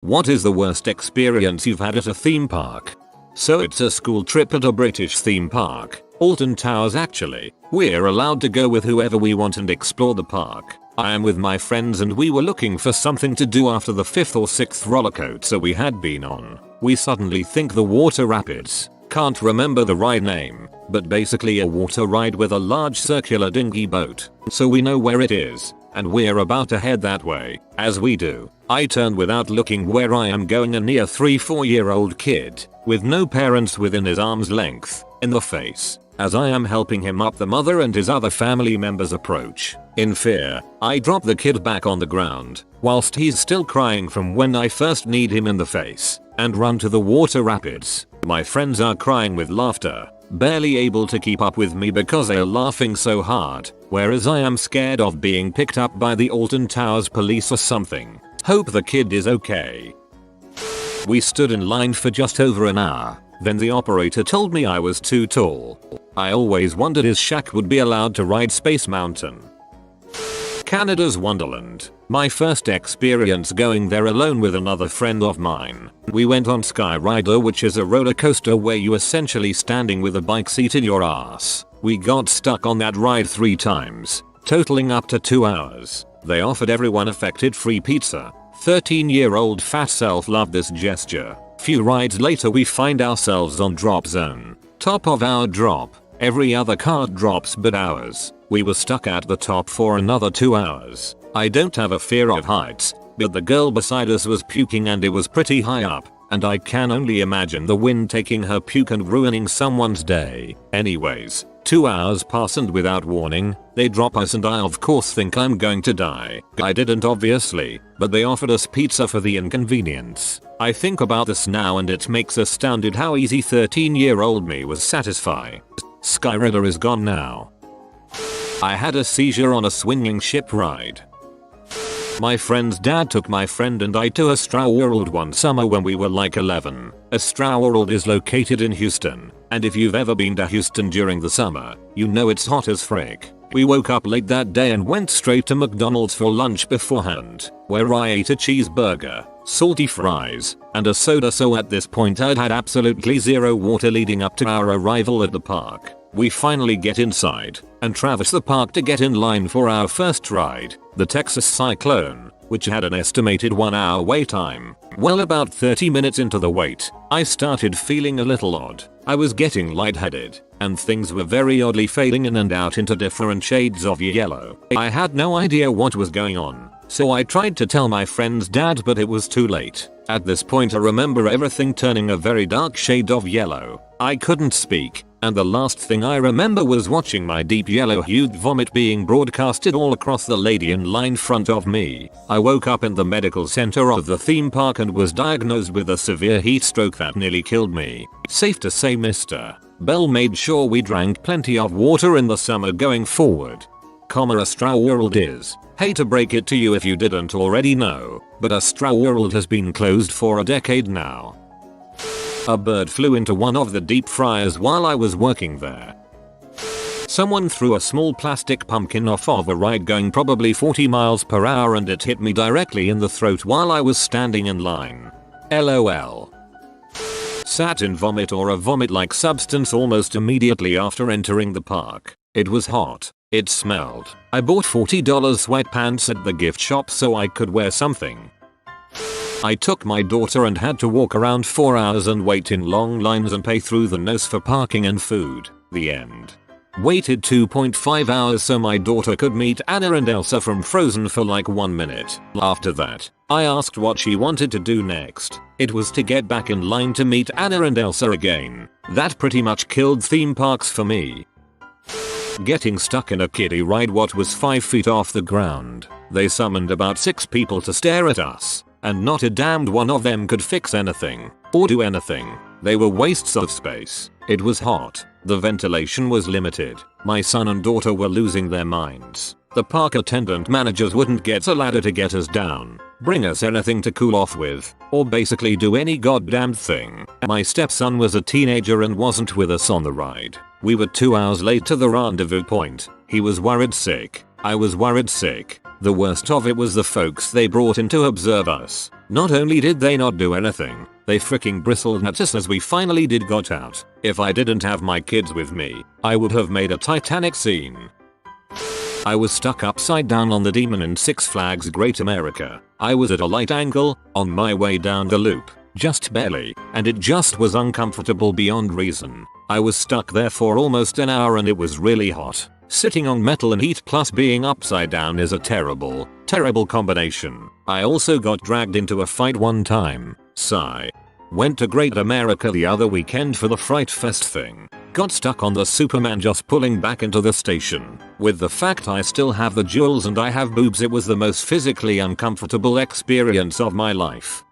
What is the worst experience you've had at a theme park? So it's a school trip at a British theme park, Alton Towers actually. We're allowed to go with whoever we want and explore the park. I am with my friends and we were looking for something to do after the 5th or 6th roller coaster we had been on. We suddenly think the water rapids. Can't remember the ride name, but basically a water ride with a large circular dinghy boat. So we know where it is, and we're about to head that way. As we do, I turn without looking where I am going a near 3-4 year old kid, with no parents within his arm's length, in the face. As I am helping him up, the mother and his other family members approach. In fear, I drop the kid back on the ground, whilst he's still crying from when I first kneed him in the face, and run to the water rapids. My friends are crying with laughter, barely able to keep up with me because they are laughing so hard, whereas I am scared of being picked up by the Alton Towers police or something. Hope the kid is okay. We stood in line for just over an hour. Then the operator told me I was too tall. I always wondered his shack would be allowed to ride Space Mountain. Canada's Wonderland. My first experience going there alone with another friend of mine. We went on Skyrider, which is a roller coaster where you essentially standing with a bike seat in your ass. We got stuck on that ride 3 times, totaling up to 2 hours. They offered everyone affected free pizza. 13-year-old fat self loved this gesture. Few rides later we find ourselves on drop zone. Top of our drop. Every other car drops but ours. We were stuck at the top for another 2 hours. I don't have a fear of heights, but the girl beside us was puking and it was pretty high up, and I can only imagine the wind taking her puke and ruining someone's day. Anyways, 2 hours pass and without warning, they drop us and I of course think I'm going to die. I didn't obviously, but they offered us pizza for the inconvenience. I think about this now and it makes astounded how easy 13-year-old me was satisfied. Skyrider is gone now. I had a seizure on a swinging ship ride. My friend's dad took my friend and I to Astroworld one summer when we were like 11. Astroworld is located in Houston, and if you've ever been to Houston during the summer, you know it's hot as frick. We woke up late that day and went straight to McDonald's for lunch beforehand, where I ate a cheeseburger, salty fries, and a soda. So at this point I'd had absolutely zero water leading up to our arrival at the park. We finally get inside and traverse the park to get in line for our first ride, the Texas Cyclone, which had an estimated 1 hour wait time. Well, about 30 minutes into the wait, I started feeling a little odd. I was getting lightheaded, and things were very oddly fading in and out into different shades of yellow. I had no idea what was going on, so I tried to tell my friend's dad, but it was too late. At this point I remember everything turning a very dark shade of yellow. I couldn't speak, and the last thing I remember was watching my deep yellow-hued vomit being broadcasted all across the lady in line front of me. I woke up in the medical center of the theme park and was diagnosed with a severe heat stroke that nearly killed me. Safe to say Mr. Bell made sure we drank plenty of water in the summer going forward. Astroworld is, hate to break it to you if you didn't already know, but Astroworld has been closed for a decade now. A bird flew into one of the deep fryers while I was working there. Someone threw a small plastic pumpkin off of a ride going probably 40 miles per hour and it hit me directly in the throat while I was standing in line. LOL. Sat in vomit or a vomit-like substance almost immediately after entering the park. It was hot. It smelled. I bought $40 sweatpants at the gift shop so I could wear something. I took my daughter and had to walk around 4 hours and wait in long lines and pay through the nose for parking and food. The end. Waited 2.5 hours so my daughter could meet Anna and Elsa from Frozen for like 1 minute. After that, I asked what she wanted to do next. It was to get back in line to meet Anna and Elsa again. That pretty much killed theme parks for me. Getting stuck in a kiddie ride what was 5 feet off the ground. They summoned about 6 people to stare at us, and not a damned one of them could fix anything or do anything. They were wastes of space. It was hot. The ventilation was limited. My son and daughter were losing their minds. The park attendant managers wouldn't get a ladder to get us down, bring us anything to cool off with, or basically do any goddamn thing. My stepson was a teenager and wasn't with us on the ride. We were 2 hours late to the rendezvous point. He was worried sick. I was worried sick. The worst of it was the folks they brought in to observe us. Not only did they not do anything, they freaking bristled at us as we finally got out. If I didn't have my kids with me, I would have made a Titanic scene. I was stuck upside down on the Demon in Six Flags Great America. I was at a light angle, on my way down the loop, just barely, and it just was uncomfortable beyond reason. I was stuck there for almost an hour and it was really hot. Sitting on metal and heat plus being upside down is a terrible combination. I also got dragged into a fight one time. Sigh. Went to Great America the other weekend for the Fright Fest thing. Got stuck on the Superman just pulling back into the station. With the fact I still have the jewels and I have boobs, it was the most physically uncomfortable experience of my life.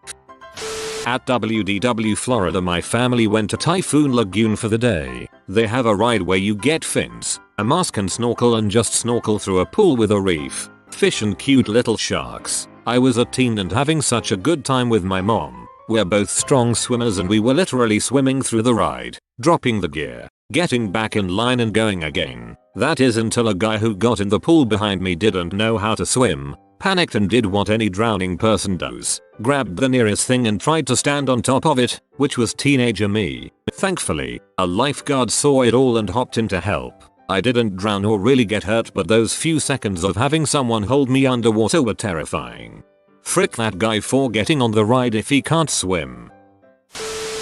At WDW Florida, my family went to Typhoon Lagoon for the day. They have a ride where you get fins, a mask and snorkel and just snorkel through a pool with a reef, fish and cute little sharks. I was a teen and having such a good time with my mom. We're both strong swimmers and we were literally swimming through the ride, dropping the gear, getting back in line and going again. That is until a guy who got in the pool behind me didn't know how to swim, panicked and did what any drowning person does, grabbed the nearest thing and tried to stand on top of it, which was teenager me. Thankfully, a lifeguard saw it all and hopped in to help. I didn't drown or really get hurt, but those few seconds of having someone hold me underwater were terrifying. Frick that guy for getting on the ride if he can't swim.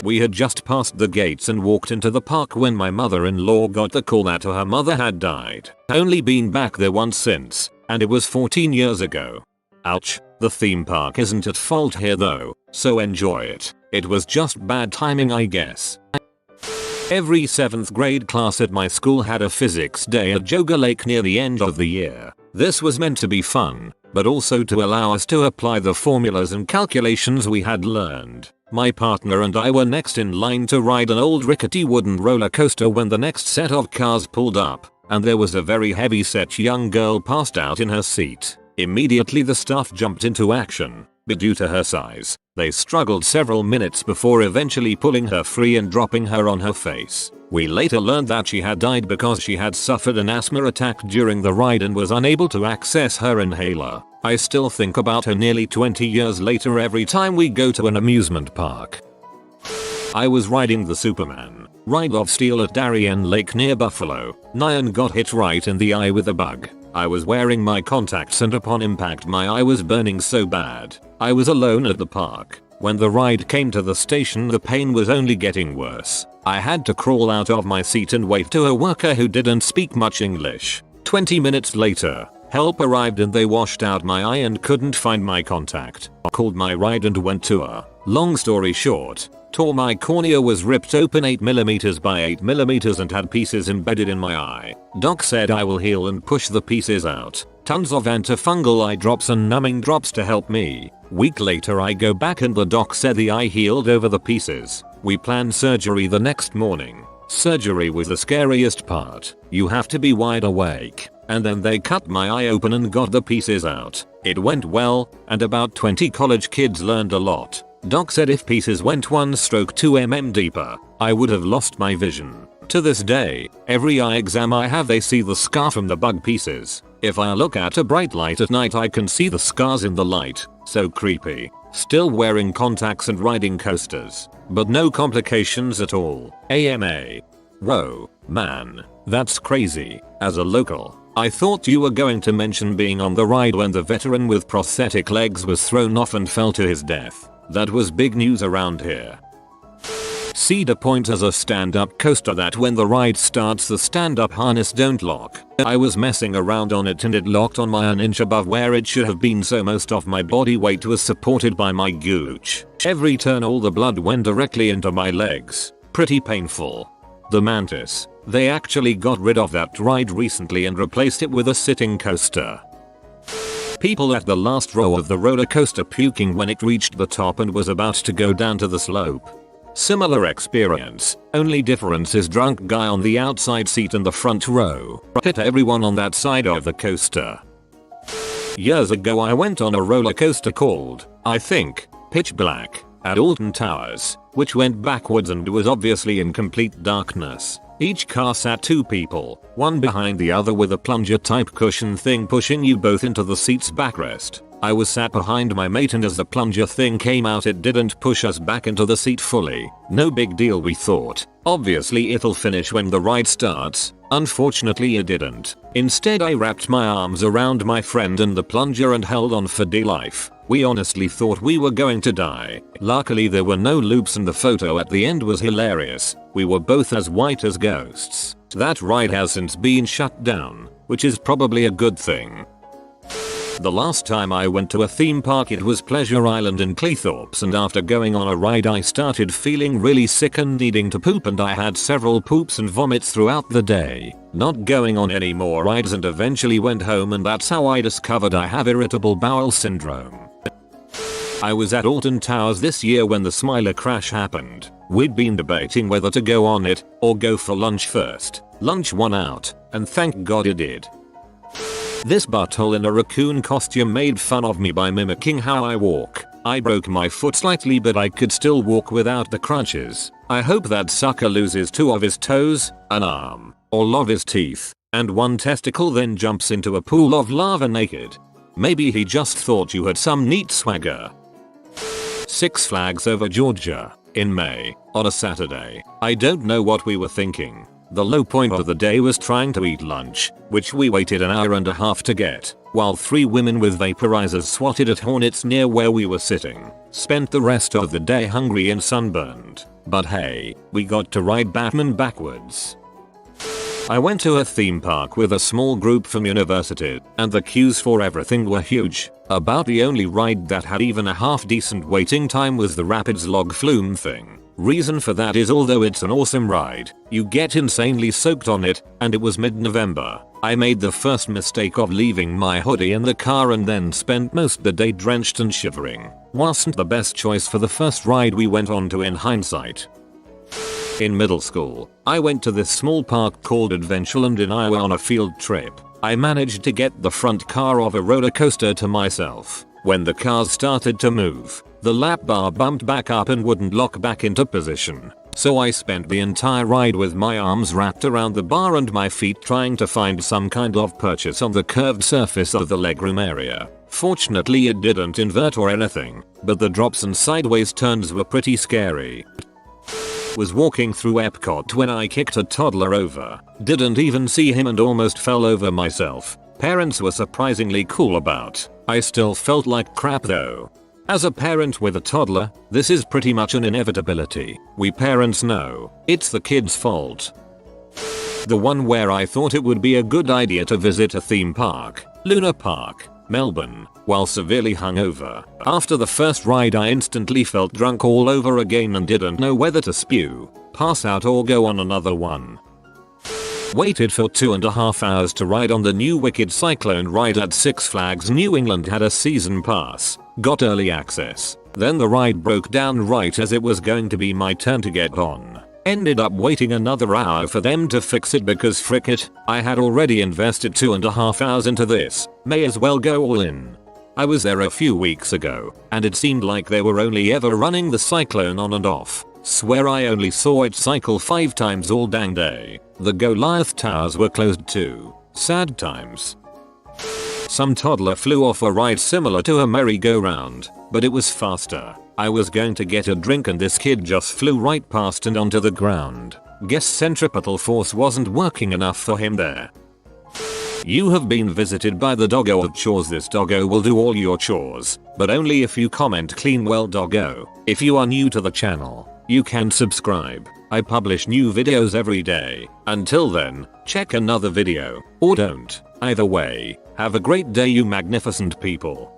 We had just passed the gates and walked into the park when my mother-in-law got the call that her mother had died. Only been back there once since, and it was 14 years ago. Ouch, the theme park isn't at fault here though, so enjoy it. It was just bad timing, I guess. Every 7th grade class at my school had a physics day at Joga Lake near the end of the year. This was meant to be fun, but also to allow us to apply the formulas and calculations we had learned. My partner and I were next in line to ride an old rickety wooden roller coaster when the next set of cars pulled up, and there was a very heavy-set young girl passed out in her seat. Immediately the staff jumped into action, but due to her size, they struggled several minutes before eventually pulling her free and dropping her on her face. We later learned that she had died because she had suffered an asthma attack during the ride and was unable to access her inhaler. I still think about her nearly 20 years later every time we go to an amusement park. I was riding the Superman ride of Steel at Darien Lake near Buffalo. Nyan got hit right in the eye with a bug. I was wearing my contacts and upon impact my eye was burning so bad. I was alone at the park. When the ride came to the station, the pain was only getting worse. I had to crawl out of my seat and wave to a worker who didn't speak much English. 20 minutes later, help arrived and they washed out my eye and couldn't find my contact. Called my ride and went to her. Long story short, tore my cornea was ripped open 8mm by 8mm and had pieces embedded in my eye. Doc said I will heal and push the pieces out. Tons of antifungal eye drops and numbing drops to help me. Week later I go back and the doc said the eye healed over the pieces. We planned surgery the next morning. Surgery was the scariest part. You have to be wide awake. And then they cut my eye open and got the pieces out. It went well, and about 20 college kids learned a lot. Doc said if pieces went 1/2 mm deeper, I would have lost my vision. To this day, every eye exam I have they see the scar from the bug pieces. If I look at a bright light at night I can see the scars in the light. So creepy. Still wearing contacts and riding coasters. But no complications at all. AMA. Whoa, man. That's crazy. As a local, I thought you were going to mention being on the ride when the veteran with prosthetic legs was thrown off and fell to his death. That was big news around here. Cedar Point has a stand-up coaster that when the ride starts the stand-up harness don't lock. I was messing around on it and it locked on my an inch above where it should have been, so most of my body weight was supported by my gooch. Every turn all the blood went directly into my legs. Pretty painful. The Mantis. They actually got rid of that ride recently and replaced it with a sitting coaster. People at the last row of the roller coaster puking when it reached the top and was about to go down to the slope. Similar experience, only difference is drunk guy on the outside seat in the front row hit everyone on that side of the coaster. Years ago I went on a roller coaster called, I think, Pitch Black, at Alton Towers, which went backwards and was obviously in complete darkness. Each car sat 2 people, one behind the other with a plunger type cushion thing pushing you both into the seat's backrest. I was sat behind my mate and as the plunger thing came out it didn't push us back into the seat fully. No big deal we thought. Obviously it'll finish when the ride starts. Unfortunately it didn't. Instead I wrapped my arms around my friend and the plunger and held on for dear life. We honestly thought we were going to die. Luckily there were no loops and the photo at the end was hilarious. We were both as white as ghosts. That ride has since been shut down, which is probably a good thing. The last time I went to a theme park it was Pleasure Island in Cleethorpes, and after going on a ride I started feeling really sick and needing to poop, and I had several poops and vomits throughout the day. Not going on any more rides and eventually went home, and that's how I discovered I have irritable bowel syndrome. I was at Alton Towers this year when the Smiler crash happened. We'd been debating whether to go on it or go for lunch first. Lunch won out, and thank God it did. This butthole in a raccoon costume made fun of me by mimicking how I walk. I broke my foot slightly but I could still walk without the crutches. I hope that sucker loses 2 of his toes, an arm, all of his teeth, and 1 testicle, then jumps into a pool of lava naked. Maybe he just thought you had some neat swagger. Six Flags Over Georgia in May on a Saturday. I don't know what we were thinking. The low point of the day was trying to eat lunch, which we waited an hour and a half to get, while 3 women with vaporizers swatted at hornets near where we were sitting. Spent the rest of the day hungry and sunburned. But hey, we got to ride Batman backwards. I went to a theme park with a small group from university, and the queues for everything were huge. About the only ride that had even a half decent waiting time was the Rapids Log Flume thing. Reason for that is although it's an awesome ride, you get insanely soaked on it, and it was mid-November. I made the first mistake of leaving my hoodie in the car and then spent most of the day drenched and shivering. Wasn't the best choice for the first ride we went on to in hindsight. In middle school, I went to this small park called Adventureland in Iowa on a field trip. I managed to get the front car of a roller coaster to myself. When the cars started to move, the lap bar bumped back up and wouldn't lock back into position. So I spent the entire ride with my arms wrapped around the bar and my feet trying to find some kind of purchase on the curved surface of the legroom area. Fortunately it didn't invert or anything, but the drops and sideways turns were pretty scary. Was walking through Epcot when I kicked a toddler over. Didn't even see him and almost fell over myself. Parents were surprisingly cool about. I still felt like crap though. As a parent with a toddler, this is pretty much an inevitability. We parents know it's the kid's fault. The one where I thought it would be a good idea to visit a theme park, Luna Park, Melbourne, while severely hungover. After the first ride I instantly felt drunk all over again and didn't know whether to spew, pass out or go on another one. Waited for 2.5 hours to ride on the new Wicked Cyclone ride at Six Flags New England. Had a season pass, got early access. Then the ride broke down right as it was going to be my turn to get on. Ended up waiting another hour for them to fix it because frick it, I had already invested 2.5 hours into this, may as well go all in. I was there a few weeks ago, and it seemed like they were only ever running the Cyclone on and off. Swear I only saw it cycle 5 times all dang day. The Goliath Towers were closed too. Sad times. Some toddler flew off a ride similar to a merry-go-round, but it was faster. I was going to get a drink and this kid just flew right past and onto the ground. Guess centripetal force wasn't working enough for him there. You have been visited by the doggo of chores. This doggo will do all your chores, but only if you comment clean well doggo. If you are new to the channel, you can subscribe. I publish new videos every day. Until then, check another video, or don't. Either way, have a great day you magnificent people.